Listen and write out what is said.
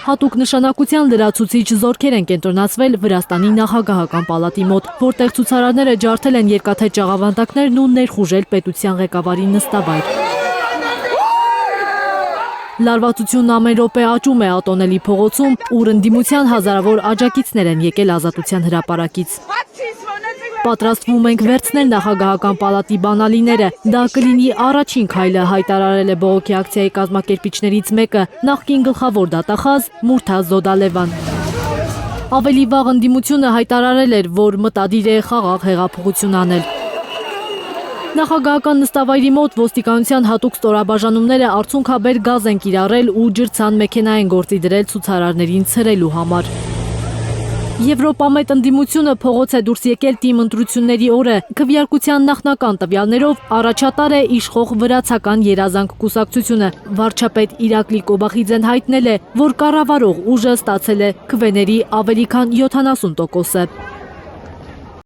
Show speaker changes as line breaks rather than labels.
Հատուկ նշանակության լրացուցիչ զորքեր են կենտրոնացվել Վրաստանի նախագահական պալատի մոտ, որտեղ ցուցարարները ջարդել են երկաթե ճաղավանդակներն ու ներխուժել պետության ղեկավարի նստավայր։ Լարվածությունն ամեն րոպե աճում է Ատոնելի փողոցում, ուր ընդդիմության հազարավոր աջակիցներ են եկել Ազատության հրապարակից։ Պատրաստվում ենք վերցնել նախագահական պալատի բանալիները։ Դա կլինի առաջին քայլը, հայտարարել է բողոքի ակցիայի կազմակերպիչներից մեկը, նախկին գլխավոր դատախազ Մուրթազ Զոդալևան։ Ավելի վաղ ընդդիմությունը հայտարարել էր, որ մտադիր է խաղաղ հեղափոխություն անել։ Նախագահական նստավայրի մոտ ոստիկանության հատուկ ստորաբաժանումները արցունքաբեր գազ են կիրառել ու ջրցան մեքենա են գործի դրել ցուցարարներին ցրելու համար։ Եվրոպամետ ընդդիմությունը փողոց է դուրս եկել թիմ ընտրությունների օրը։ Քվեարկության նախնական տվյալներով առաջատար է իշխող վրացական երազանք կուսակցությունը։ Վարչապետ Իրակլի Կոբախիձեն հայտնել է, որ կառավարող ուժը ստացել է քվեների ավելի քան 70%-ը։